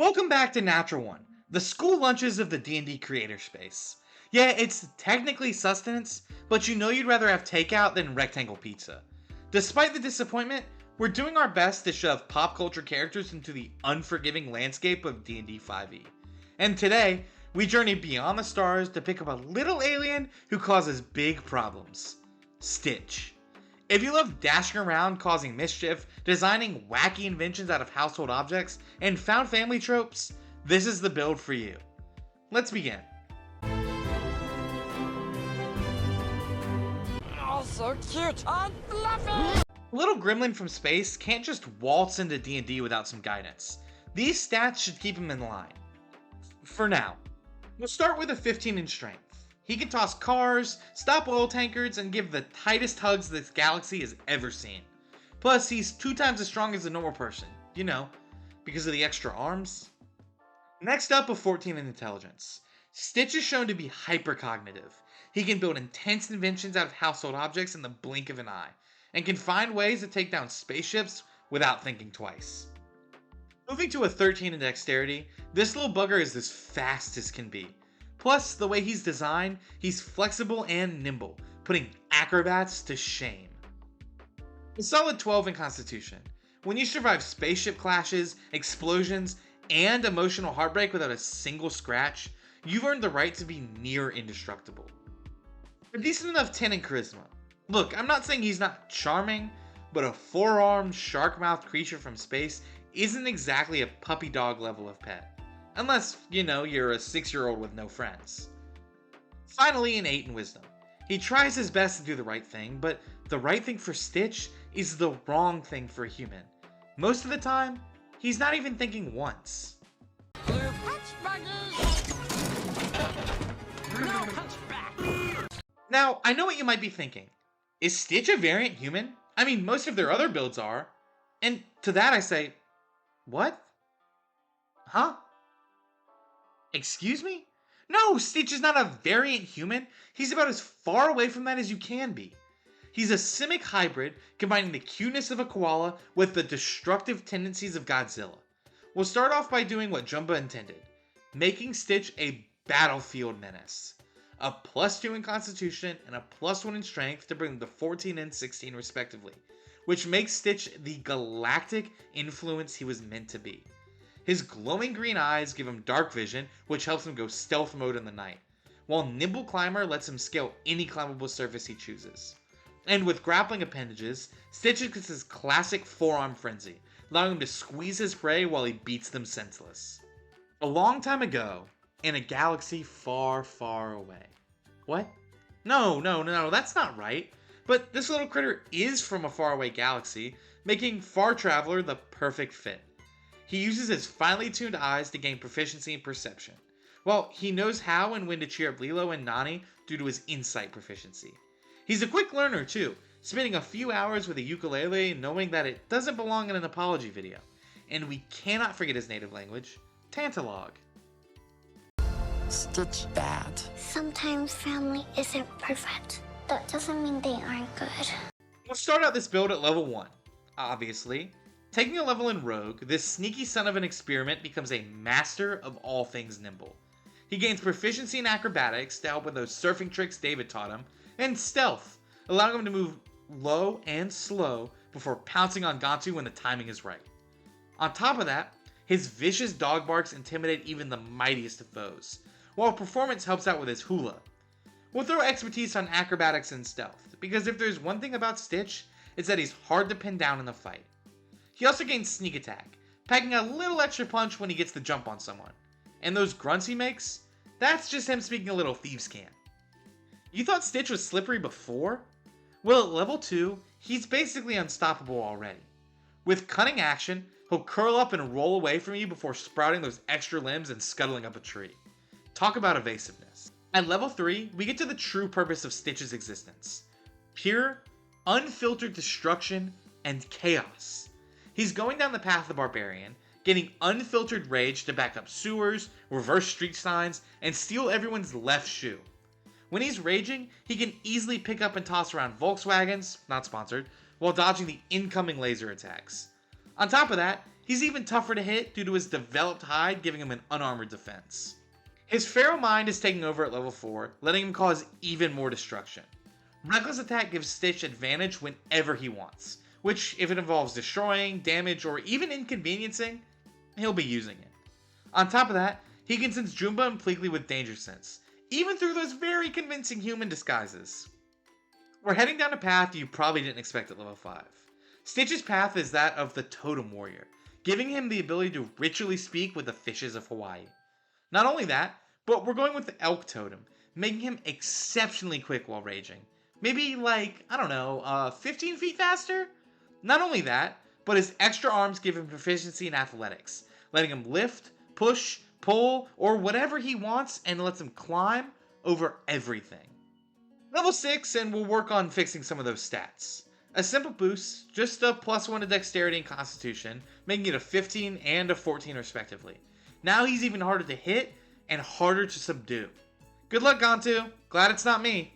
Welcome back to Natural One, the school lunches of the D&D creator space. Yeah, it's technically sustenance, but you know you'd rather have takeout than rectangle pizza. Despite the disappointment, we're doing our best to shove pop culture characters into the unforgiving landscape of D&D 5e. And today, we journey beyond the stars to pick up a little alien who causes big problems. Stitch. If you love dashing around causing mischief, designing wacky inventions out of household objects, and found family tropes, this is the build for you. Let's begin. Oh, so cute and fluffy! A little gremlin from space can't just waltz into D&D without some guidance. These stats should keep him in line. For now. We'll start with a 15 in strength. He can toss cars, stop oil tankers, and give the tightest hugs this galaxy has ever seen. Plus, he's 2 times as strong as a normal person. You know, because of the extra arms. Next up, a 14 in intelligence. Stitch is shown to be hypercognitive. He can build intense inventions out of household objects in the blink of an eye, and can find ways to take down spaceships without thinking twice. Moving to a 13 in dexterity, this little bugger is as fast as can be. Plus, the way he's designed, he's flexible and nimble, putting acrobats to shame. A solid 12 in constitution. When you survive spaceship clashes, explosions, and emotional heartbreak without a single scratch, you've earned the right to be near indestructible. A decent enough 10 in charisma. Look, I'm not saying he's not charming, but a 4-armed, shark-mouthed creature from space isn't exactly a puppy dog level of pet. Unless, you know, you're a 6-year-old with no friends. Finally, an 8 in wisdom. He tries his best to do the right thing, but the right thing for Stitch is the wrong thing for a human. Most of the time, he's not even thinking once. Blue punch buggy! No punch back! Now, I know what you might be thinking. Is Stitch a variant human? I mean, most of their other builds are. And to that I say, what? Huh? Excuse me? No, Stitch is not a variant human. He's about as far away from that as you can be. He's a simic hybrid, combining the cuteness of a koala with the destructive tendencies of Godzilla. We'll start off by doing what Jumba intended, making Stitch a battlefield menace. A +2 in constitution and a +1 in strength to bring them to 14 and 16 respectively, which makes Stitch the galactic influence he was meant to be. His glowing green eyes give him dark vision, which helps him go stealth mode in the night, while Nimble Climber lets him scale any climbable surface he chooses. And with grappling appendages, Stitch gets his classic forearm frenzy, allowing him to squeeze his prey while he beats them senseless. A long time ago, in a galaxy far, far away. What? No, that's not right. But this little critter is from a faraway galaxy, making Far Traveler the perfect fit. He uses his finely tuned eyes to gain proficiency in perception. Well, he knows how and when to cheer up Lilo and Nani due to his insight proficiency. He's a quick learner too, spending a few hours with a ukulele knowing that it doesn't belong in an apology video. And we cannot forget his native language, Tantalog. Stitch bad. Sometimes family isn't perfect. That doesn't mean they aren't good. We'll start out this build at level 1. Obviously. Taking a level in Rogue, this sneaky son of an experiment becomes a master of all things nimble. He gains proficiency in acrobatics to help with those surfing tricks David taught him, and stealth, allowing him to move low and slow before pouncing on Gantu when the timing is right. On top of that, his vicious dog barks intimidate even the mightiest of foes, while performance helps out with his hula. We'll throw expertise on acrobatics and stealth, because if there's one thing about Stitch, it's that he's hard to pin down in the fight. He also gains sneak attack, packing a little extra punch when he gets the jump on someone. And those grunts he makes, that's just him speaking a little thieves' can. You thought Stitch was slippery before? Well, at level 2, he's basically unstoppable already. With cunning action, he'll curl up and roll away from you before sprouting those extra limbs and scuttling up a tree. Talk about evasiveness. At level 3, we get to the true purpose of Stitch's existence. Pure, unfiltered destruction and chaos. He's going down the path of the barbarian, getting unfiltered rage to back up sewers, reverse street signs, and steal everyone's left shoe. When he's raging, he can easily pick up and toss around Volkswagens, not sponsored, while dodging the incoming laser attacks. On top of that, He's even tougher to hit due to his developed hide giving him an unarmored defense. His feral mind is taking over at level 4, letting him cause even more destruction. Reckless attack gives Stitch advantage whenever he wants, which, if it involves destroying, damage, or even inconveniencing, he'll be using it. On top of that, he can sense Jumba and Pleakley with danger sense, even through those very convincing human disguises. We're heading down a path you probably didn't expect at level 5. Stitch's path is that of the Totem Warrior, giving him the ability to ritually speak with the fishes of Hawaii. Not only that, but we're going with the Elk Totem, making him exceptionally quick while raging. Maybe 15 feet faster? Not only that, but his extra arms give him proficiency in athletics, letting him lift, push, pull, or whatever he wants, and lets him climb over everything. Level 6, and we'll work on fixing some of those stats. A simple boost, just a +1 to dexterity and constitution, making it a 15 and a 14 respectively. Now he's even harder to hit and harder to subdue. Good luck, Gantu. Glad it's not me.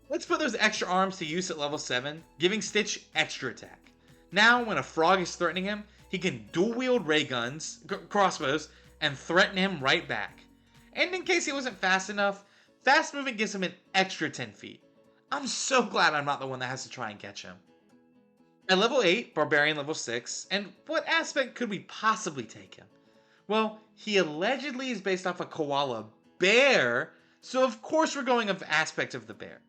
Let's put those extra arms to use at level 7, giving Stitch extra attack. Now, when a frog is threatening him, he can dual-wield ray guns, crossbows, and threaten him right back. And in case he wasn't fast enough, fast movement gives him an extra 10 feet. I'm so glad I'm not the one that has to try and catch him. At level 8, Barbarian level 6, and what aspect could we possibly take him? Well, he allegedly is based off a koala bear, so of course we're going with aspect of the bear.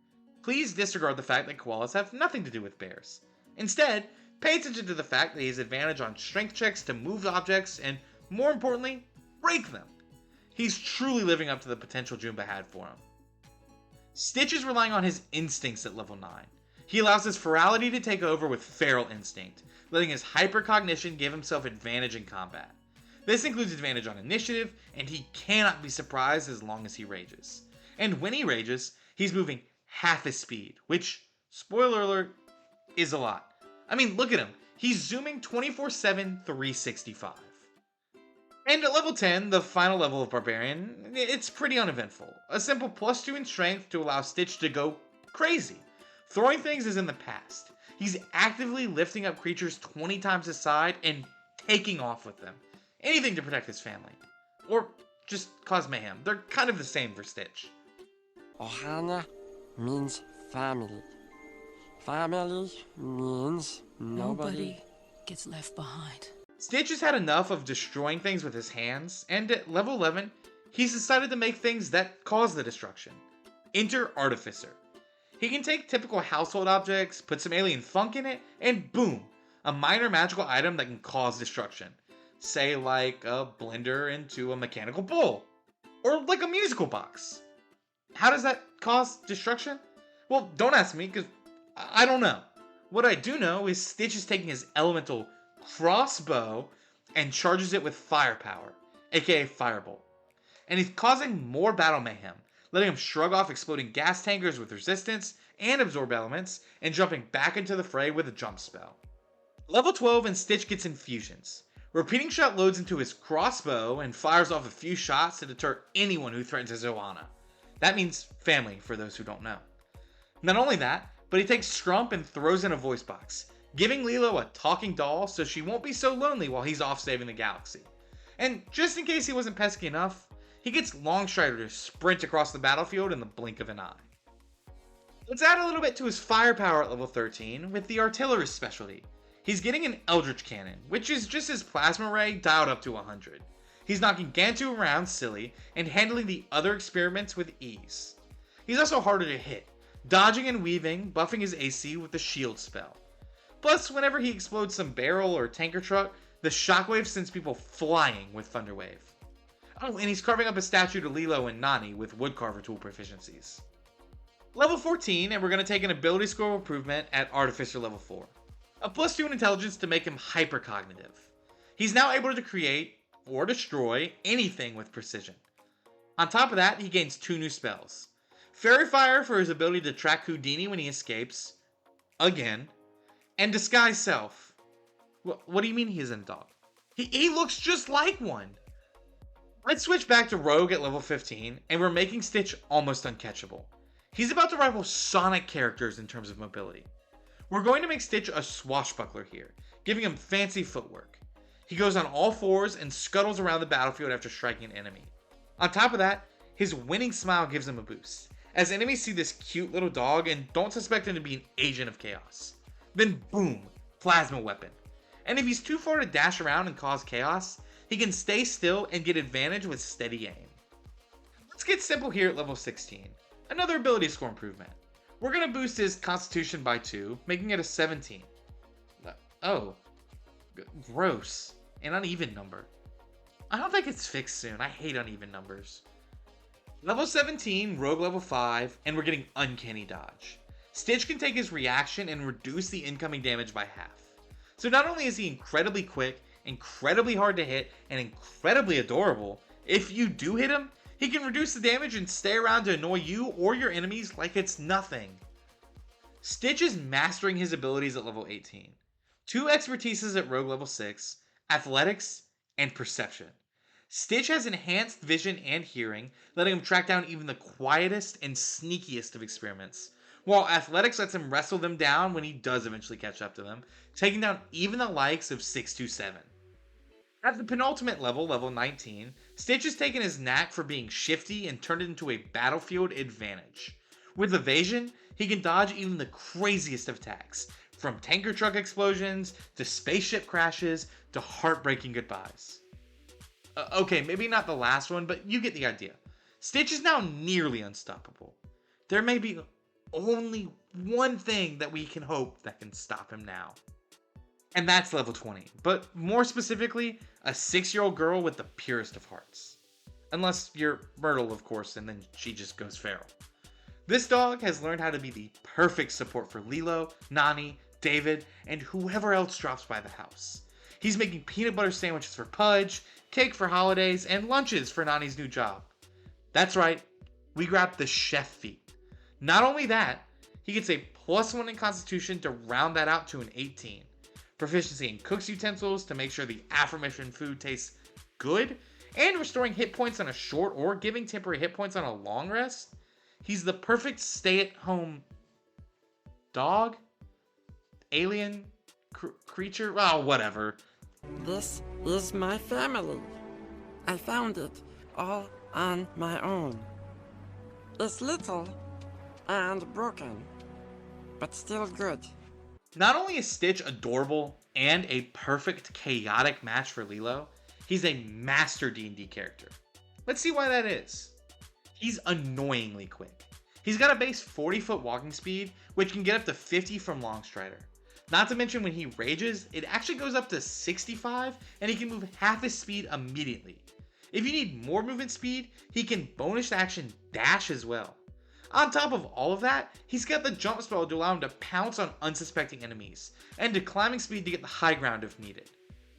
Please disregard the fact that koalas have nothing to do with bears. Instead, pay attention to the fact that he has advantage on strength checks to move objects and, more importantly, break them. He's truly living up to the potential Jumba had for him. Stitch is relying on his instincts at level 9. He allows his ferality to take over with feral instinct, letting his hypercognition give himself advantage in combat. This includes advantage on initiative, and he cannot be surprised as long as he rages. And when he rages, he's moving half his speed, which, spoiler alert, is a lot. I mean, look at him. He's zooming 24/7, 365. And at level 10, the final level of Barbarian, it's pretty uneventful. A simple +2 in strength to allow Stitch to go crazy. Throwing things is in the past. He's actively lifting up creatures 20 times his size and taking off with them. Anything to protect his family. Or just cause mayhem. They're kind of the same for Stitch. Ohana means family. Family means nobody gets left behind. Stitch has had enough of destroying things with his hands, and at level 11, he's decided to make things that cause the destruction. Enter Artificer. He can take typical household objects, put some alien funk in it, and boom! A minor magical item that can cause destruction. Say like a blender into a mechanical bull. Or like a musical box. How does that cause destruction? Well, don't ask me, because I don't know. What I do know is Stitch is taking his elemental crossbow and charges it with firepower, aka Firebolt. And he's causing more battle mayhem, letting him shrug off exploding gas tankers with resistance and absorb elements, and jumping back into the fray with a jump spell. Level 12 and Stitch gets infusions. Repeating shot loads into his crossbow and fires off a few shots to deter anyone who threatens his ohana. That means family, for those who don't know. Not only that, but he takes Scrump and throws in a voice box, giving Lilo a talking doll so she won't be so lonely while he's off saving the galaxy. And just in case he wasn't pesky enough, he gets Longstrider to sprint across the battlefield in the blink of an eye. Let's add a little bit to his firepower at level 13 with the Artillerist specialty. He's getting an Eldritch Cannon, which is just his plasma ray dialed up to 100. He's knocking Gantu around silly and handling the other experiments with ease. He's also harder to hit, dodging and weaving, buffing his AC with the shield spell. Plus, whenever he explodes some barrel or tanker truck, the shockwave sends people flying with Thunderwave. Oh, and he's carving up a statue to Lilo and Nani with Woodcarver tool proficiencies. Level 14, and we're going to take an ability score improvement at Artificer level 4. A +2 in intelligence to make him hypercognitive. He's now able to create or destroy anything with precision. On top of that, he gains 2 new spells. Fairy Fire for his ability to track Houdini when he escapes, again, and Disguise Self. What do you mean he isn't a dog? He looks just like one! Let's switch back to Rogue at level 15, and we're making Stitch almost uncatchable. He's about to rival Sonic characters in terms of mobility. We're going to make Stitch a swashbuckler here, giving him fancy footwork. He goes on all fours and scuttles around the battlefield after striking an enemy. On top of that, his winning smile gives him a boost, as enemies see this cute little dog and don't suspect him to be an agent of chaos. Then boom, plasma weapon. And if he's too far to dash around and cause chaos, he can stay still and get advantage with steady aim. Let's get simple here at level 16. Another ability score improvement. We're going to boost his constitution by 2, making it a 17. Oh, gross. An uneven number. I hope that gets fixed soon. I hate uneven numbers. Level 17, Rogue level 5, and we're getting Uncanny Dodge. Stitch can take his reaction and reduce the incoming damage by half. So not only is he incredibly quick, incredibly hard to hit, and incredibly adorable, if you do hit him, he can reduce the damage and stay around to annoy you or your enemies like it's nothing. Stitch is mastering his abilities at level 18. 2 expertises at Rogue level 6, Athletics, and Perception. Stitch has enhanced vision and hearing, letting him track down even the quietest and sneakiest of experiments, while Athletics lets him wrestle them down when he does eventually catch up to them, taking down even the likes of 627. At the penultimate level, level 19, Stitch has taken his knack for being shifty and turned it into a battlefield advantage. With Evasion, he can dodge even the craziest of attacks, from tanker truck explosions, to spaceship crashes, to heartbreaking goodbyes. Okay, maybe not the last one, but you get the idea. Stitch is now nearly unstoppable. There may be only one thing that we can hope that can stop him now. And that's level 20, but more specifically, a 6-year-old girl with the purest of hearts. Unless you're Myrtle, of course, and then she just goes feral. This dog has learned how to be the perfect support for Lilo, Nani, David, and whoever else drops by the house. He's making peanut butter sandwiches for Pudge, cake for holidays, and lunches for Nani's new job. That's right, we grabbed the chef feat. Not only that, he gets a +1 in Constitution to round that out to an 18. Proficiency in cook's utensils to make sure the aforementioned food tastes good, and restoring hit points on a short or giving temporary hit points on a long rest. He's the perfect stay-at-home dog? Alien? Creature? Oh, whatever. This is my family. I found it all on my own. It's little and broken, but still good. Not only is Stitch adorable and a perfect chaotic match for Lilo, he's a master D&D character. Let's see why that is. He's annoyingly quick. He's got a base 40-foot walking speed, which can get up to 50 from Longstrider. Not to mention when he rages, it actually goes up to 65, and he can move half his speed immediately. If you need more movement speed, he can bonus action dash as well. On top of all of that, he's got the jump spell to allow him to pounce on unsuspecting enemies, and to climbing speed to get the high ground if needed.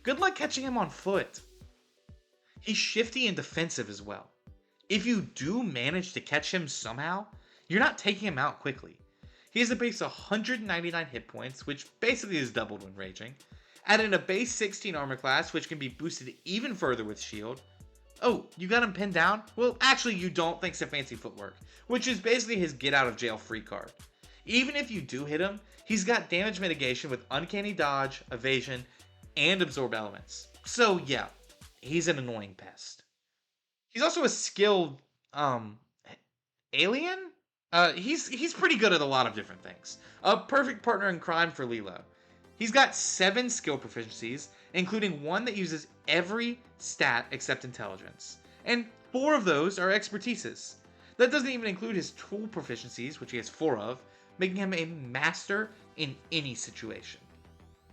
Good luck catching him on foot. He's shifty and defensive as well. If you do manage to catch him somehow, you're not taking him out quickly. He has a base 199 hit points, which basically is doubled when raging, added a base 16 armor class, which can be boosted even further with shield. Oh, you got him pinned down? Well, actually you don't thanks to fancy footwork, which is basically his get out of jail free card. Even if you do hit him, he's got damage mitigation with uncanny dodge, evasion, and absorb elements. So yeah, he's an annoying pest. He's also a skilled, alien? He's pretty good at a lot of different things. A perfect partner in crime for Lilo. He's got 7 skill proficiencies, including one that uses every stat except intelligence. And 4 of those are expertises. That doesn't even include his tool proficiencies, which he has 4 of, making him a master in any situation.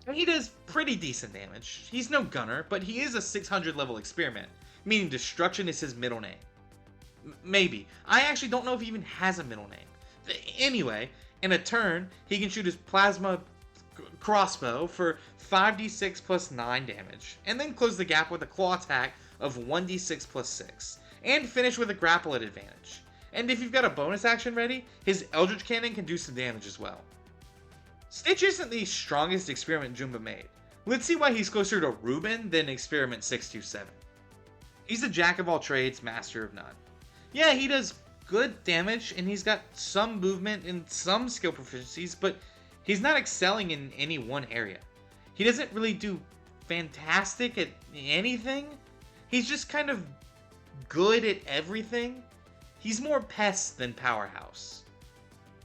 And he does pretty decent damage. He's no gunner, but he is a 600 level experiment, meaning destruction is his middle name. Maybe. I actually don't know if he even has a middle name. Anyway, in a turn, he can shoot his plasma crossbow for 5d6 plus 9 damage, and then close the gap with a claw attack of 1d6 plus 6, and finish with a grapple at advantage. And if you've got a bonus action ready, his Eldritch Cannon can do some damage as well. Stitch isn't the strongest experiment Jumba made. Let's see why he's closer to Reuben than Experiment 627. He's a jack of all trades, master of none. Yeah, he does good damage, and he's got some movement and some skill proficiencies, but he's not excelling in any one area. He doesn't really do fantastic at anything. He's just kind of good at everything. He's more pest than powerhouse.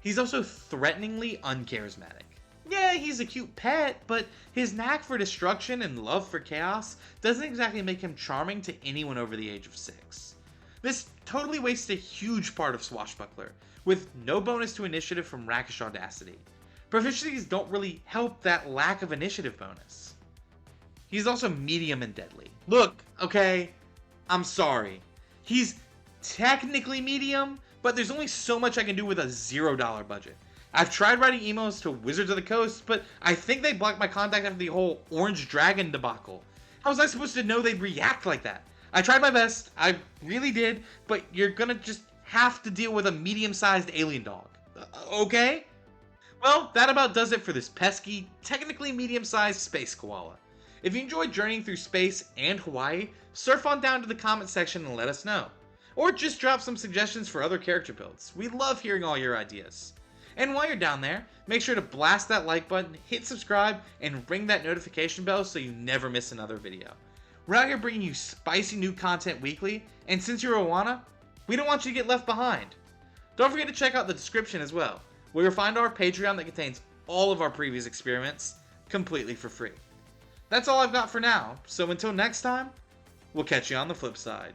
He's also threateningly uncharismatic. Yeah, he's a cute pet, but his knack for destruction and love for chaos doesn't exactly make him charming to anyone over the age of 6. This totally wastes a huge part of Swashbuckler, with no bonus to initiative from Rakish Audacity. Proficiencies don't really help that lack of initiative bonus. He's also medium and deadly. Look, okay, I'm sorry. He's technically medium, but there's only so much I can do with a $0 budget. I've tried writing emails to Wizards of the Coast, but I think they blocked my contact after the whole Orange Dragon debacle. How was I supposed to know they'd react like that? I tried my best, I really did, but you're gonna just have to deal with a medium-sized alien dog. Okay? Well, that about does it for this pesky, technically medium-sized space koala. If you enjoyed journeying through space and Hawaii, surf on down to the comment section and let us know. Or just drop some suggestions for other character builds. We love hearing all your ideas. And while you're down there, make sure to blast that like button, hit subscribe, and ring that notification bell so you never miss another video. We're out here bringing you spicy new content weekly, and since you're ohana, we don't want you to get left behind. Don't forget to check out the description as well, where you'll find our Patreon that contains all of our previous experiments completely for free. That's all I've got for now, so until next time, we'll catch you on the flip side.